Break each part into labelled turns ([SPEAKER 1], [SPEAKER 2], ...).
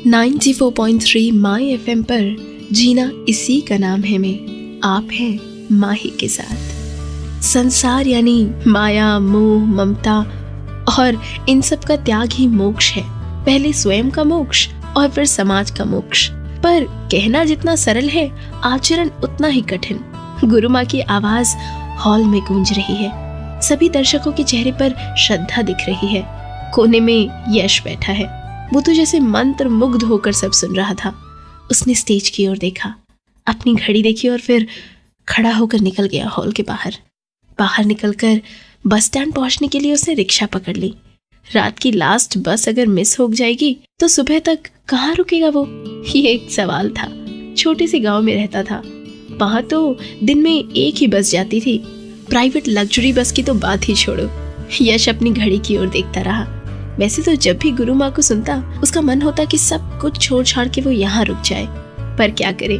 [SPEAKER 1] 94.3 माई FM पर जीना इसी का नाम है में आप हैं माही के साथ। संसार यानी माया, मोह, ममता और इन सब का त्याग ही मोक्ष है। पहले स्वयं का मोक्ष और फिर समाज का मोक्ष। पर कहना जितना सरल है, आचरण उतना ही कठिन। गुरु माँ की आवाज हॉल में गूंज रही है। सभी दर्शकों के चेहरे पर श्रद्धा दिख रही है। कोने में यश बैठा है। वो तो जैसे मंत्र मुग्ध होकर सब सुन रहा था। उसने स्टेज की ओर देखा, अपनी घड़ी देखी और फिर खड़ा होकर निकल गया हॉल के बाहर निकलकर बस स्टैंड पहुंचने के लिए उसने रिक्शा पकड़ ली। रात की लास्ट बस अगर मिस हो जाएगी तो सुबह तक कहाँ रुकेगा वो? ये एक सवाल था। छोटे से गांव में रहता था। वहां तो दिन में एक ही बस जाती थी। प्राइवेट लग्जरी बस की तो बात ही छोड़ो। यश अपनी घड़ी की ओर देखता रहा। वैसे तो जब भी गुरु माँ को सुनता, उसका मन होता कि सब कुछ छोड़ छाड़ के वो यहाँ रुक जाए। पर क्या करे,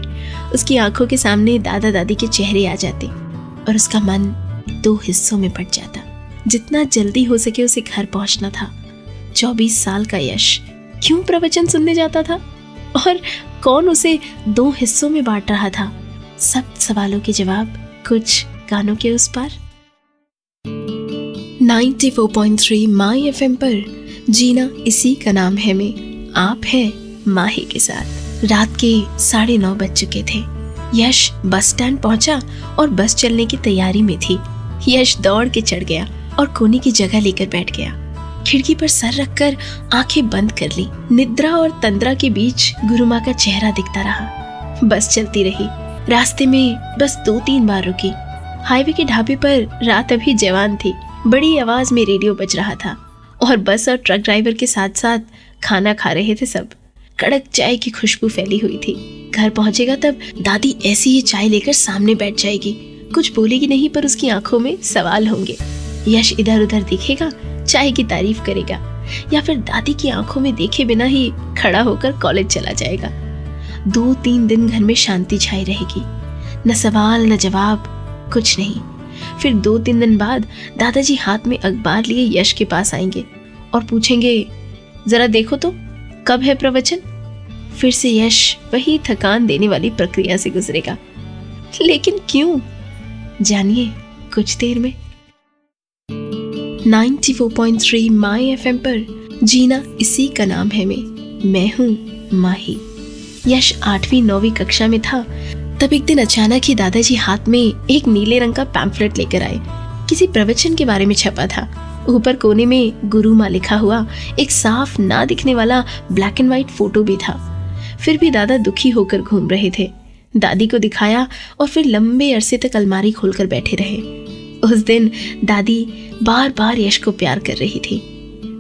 [SPEAKER 1] उसकी आंखों के सामने दादा दादी के चेहरे आ जाते और उसका मन दो हिस्सों में बट जाता। जितना जल्दी हो सके उसे घर पहुंचना था। 24 साल का यश क्यों प्रवचन सुनने जाता था और कौन उसे दो हिस्सों में बांट रहा था? सब सवालों के जवाब कुछ गानों के उस पार। 94.3 माई एफएम पर जीना इसी का नाम है में आप है माही के साथ। रात के 9:30 बज चुके थे। यश बस स्टैंड पहुंचा और बस चलने की तैयारी में थी। यश दौड़ के चढ़ गया और कोने की जगह लेकर बैठ गया। खिड़की पर सर रखकर आंखें बंद कर ली। निद्रा और तंद्रा के बीच गुरु माँ का चेहरा दिखता रहा। बस चलती रही। रास्ते में बस 2-3 बार रुकी। हाईवे के ढाबे पर रात अभी जवान थी। बड़ी आवाज में रेडियो बज रहा था और बस और ट्रक ड्राइवर के साथ साथ खाना खा रहे थे सब। कड़क चाय की खुशबू फैली हुई थी। घर पहुंचेगा तब दादी ऐसी ही चाय लेकर सामने बैठ जाएगी। कुछ बोलेगी नहीं, पर उसकी आंखों में सवाल होंगे। यश इधर उधर दिखेगा, चाय की तारीफ करेगा या फिर दादी की आंखों में देखे बिना ही खड़ा होकर कॉलेज चला जाएगा। 2-3 दिन घर में शांति छाई रहेगी। न सवाल न जवाब, कुछ नहीं। फिर 2-3 दिन बाद दादाजी हाथ में अखबार लिए यश के पास आएंगे और पूछेंगे, जरा देखो तो कब है प्रवचन? फिर से यश वही थकान देने वाली प्रक्रिया से गुजरेगा। लेकिन क्यों? जानिए कुछ देर में। 94.3 माई एफएम पर जीना इसी का नाम है में मैं हूँ माही। यश 8वीं-9वीं कक्षा में था। तब एक दिन अचानक ही दादाजी हाथ में एक नीले रंग का पैम्फलेट लेकर आए। किसी प्रवचन के बारे में छपा था। ऊपर कोने में गुरु माँ लिखा हुआ एक साफ ना दिखने वाला ब्लैक एंड व्हाइट फोटो भी था। फिर भी दादा दुखी होकर घूम रहे थे। दादी को दिखाया और फिर लंबे अरसे तक अलमारी खोलकर बैठे रहे। उस दिन दादी बार बार यश को प्यार कर रही थी।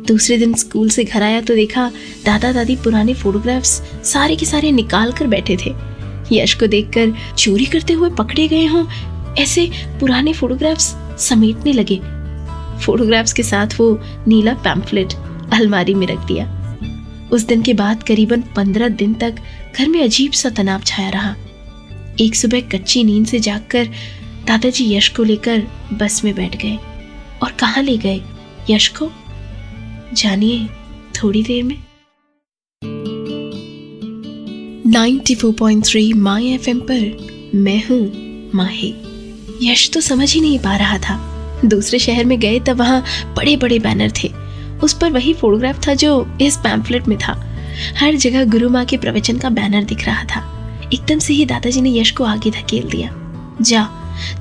[SPEAKER 1] दूसरे दिन स्कूल से घर आया तो देखा दादा दादी पुराने फोटोग्राफ्स सारे के सारे निकाल कर बैठे थे। यश को देखकर चोरी करते हुए पकड़े गए हों ऐसे पुराने फोटोग्राफ्स समेटने लगे। फोटोग्राफ्स के साथ वो नीला पैम्फलेट अलमारी में रख दिया। उस दिन के बाद करीबन 15 दिन तक घर में अजीब सा तनाव छाया रहा। एक सुबह कच्ची नींद से जागकर दादाजी यश को लेकर बस में बैठ गए। और कहाँ ले गए यश को? जानिए थोड़ी देर में। 94.3 माई एफएम पर मैं हूँ माही। यश तो समझ ही नहीं पा रहा था। दूसरे शहर में गए तब वहाँ बड़े बड़े बैनर थे। उस पर वही फोटोग्राफ था जो इस पैम्फलेट में था। हर जगह गुरु माँ के प्रवचन का बैनर दिख रहा था। एकदम से ही दादाजी ने यश को आगे धकेल दिया।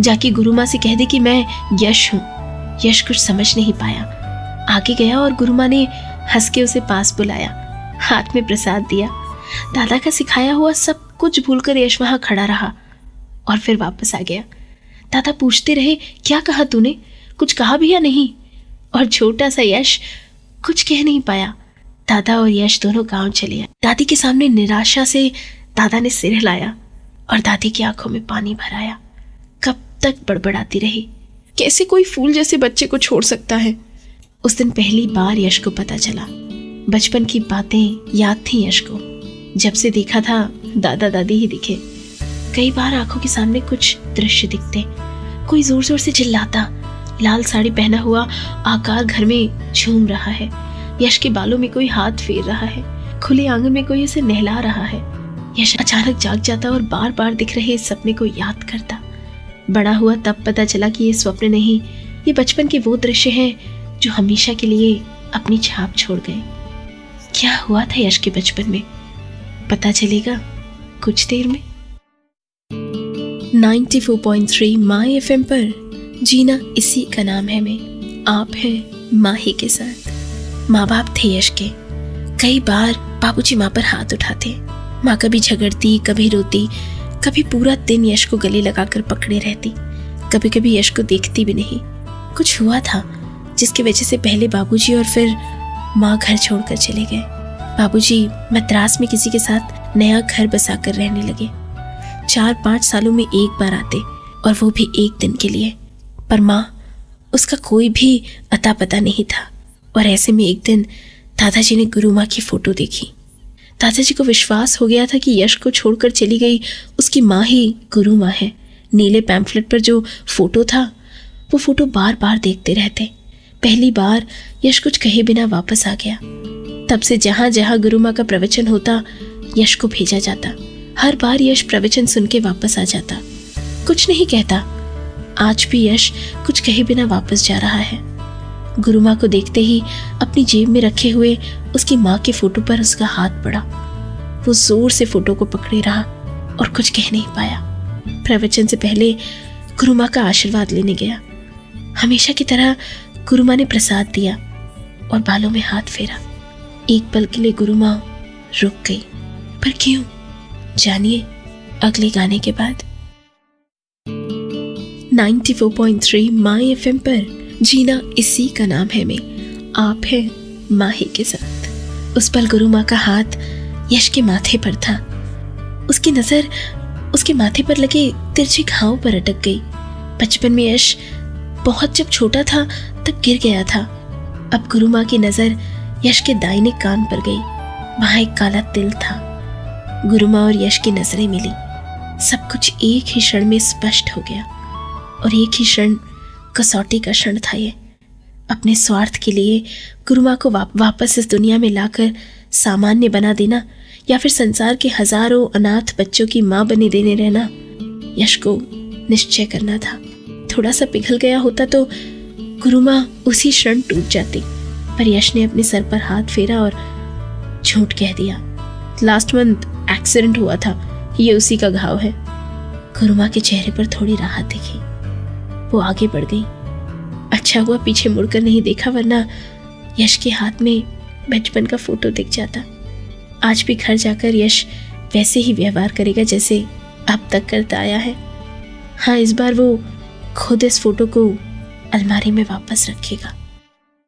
[SPEAKER 1] जाके गुरु माँ से कह दे कि मैं यश हूँ। यश कुछ समझ नहीं पाया। आगे गया और गुरु माँ ने हंस के उसे पास बुलाया, हाथ में प्रसाद दिया। दादा का सिखाया हुआ सब कुछ भूलकर यश वहां खड़ा रहा और फिर वापस आ गया। दादा पूछते रहे, क्या कहा तूने? कुछ कहा भी या नहीं? और छोटा सा यश कुछ कह नहीं पाया। दादा और यश दोनों गांव चले आए। दादी के सामने निराशा से दादा ने सिर हिलाया और दादी की आंखों में पानी भर आया। कब तक बड़बड़ाती रही, कैसे कोई फूल जैसे बच्चे को छोड़ सकता है? उस दिन पहली बार यश को पता चला। बचपन की बातें याद थी यश को। जब से देखा था दादा दादी ही दिखे। कई बार आंखों के सामने कुछ दृश्य दिखते। कोई जोर जोर से चिल्लाता। लाल साड़ी पहना हुआ आकार घर में झूम रहा है। यश के बालों में कोई हाथ फेर रहा है। खुले आंगन में कोई उसे नहला रहा है। यश अचानक जाग जाता और बार बार दिख रहे इस सपने को याद करता। बड़ा हुआ तब पता चला कि ये स्वप्न नहीं, ये बचपन के वो दृश्य हैं जो हमेशा के लिए अपनी छाप छोड़ गए। क्या हुआ था यश के बचपन में, पता चलेगा कुछ देर में। 94.3 माय एफएम पर जीना इसी का नाम है में आप हैं माही के साथ। माँ बाप थे यश के। कई बार बाबूजी माँ पर हाथ उठाते। माँ कभी झगड़ती, कभी रोती, कभी पूरा दिन यश को गले लगाकर पकड़े रहती। कभी कभी यश को देखती भी नहीं। कुछ हुआ था जिसकी वजह से पहले बाबूजी और फिर माँ घर छोड़कर चले गए। बाबूजी मद्रास में किसी के साथ नया घर बसाकर रहने लगे। 4-5 सालों में एक बार आते, और वो भी एक दिन के लिए। पर माँ, उसका कोई भी अता पता नहीं था। और ऐसे में एक दिन दादाजी ने गुरु माँ की फोटो देखी। दादाजी को विश्वास हो गया था कि यश को छोड़कर चली गई उसकी माँ ही गुरु माँ है। नीले पैम्फलेट पर जो फोटो था, वो फोटो बार बार देखते रहते। पहली बार यश कुछ कहे बिना वापस आ गया। तब से जहाँ जहाँ गुरु माँ का प्रवचन होता, यश को भेजा जाता। हर बार यश प्रवचन सुन के वापस आ जाता, कुछ नहीं कहता। आज भी यश कुछ कहे बिना वापस जा रहा है। गुरु माँ को देखते ही अपनी जेब में रखे हुए उसकी माँ के फोटो पर उसका हाथ पड़ा। वो जोर से फोटो को पकड़े रहा और कुछ कह नहीं पाया। प्रवचन से पहले गुरु माँ का आशीर्वाद लेने गया। हमेशा की तरह गुरु माँ ने प्रसाद दिया और बालों में हाथ फेरा। एक पल के लिए गुरु माँ रुक गई। पर क्यों, जानिए अगले गाने के बाद। 94.3 माय एफएम पर जीना इसी का नाम है में आप हैं माही के साथ। उस पल गुरु माँ का हाथ यश के माथे पर था। उसकी नजर उसके माथे पर लगे तिरछे घाव पर अटक गई। बचपन में यश बहुत जब छोटा था तब गिर गया था। अब गुरु माँ की नजर यश के दाहिने कान पर गई। वहां एक काला तिल था। गुरु माँ और यश की नजरें मिली। सब कुछ एक ही क्षण में स्पष्ट हो गया, और एक ही क्षण कसौटी का क्षण था ये। अपने स्वार्थ के लिए गुरु माँ को वापस इस दुनिया में लाकर सामान्य बना देना, या फिर संसार के हजारों अनाथ बच्चों की माँ बने देने रहना, यश को निश्चय करना था। थोड़ा सा पिघल गया होता तो गुरु माँ उसी क्षण टूट जाती। पर यश ने अपने सर पर हाथ फेरा और झूठ कह दिया। लास्ट मंथ एक्सीडेंट हुआ था, ये उसी का घाव है। गुरु माँ के चेहरे पर थोड़ी राहत दिखी। वो आगे बढ़ गई। अच्छा हुआ पीछे मुड़कर नहीं देखा, वरना यश के हाथ में बचपन का फोटो दिख जाता। आज भी घर जाकर यश वैसे ही व्यवहार करेगा जैसे अब तक करता आया है। हाँ, इस बार वो खुद इस फोटो को अलमारी में वापस रखेगा।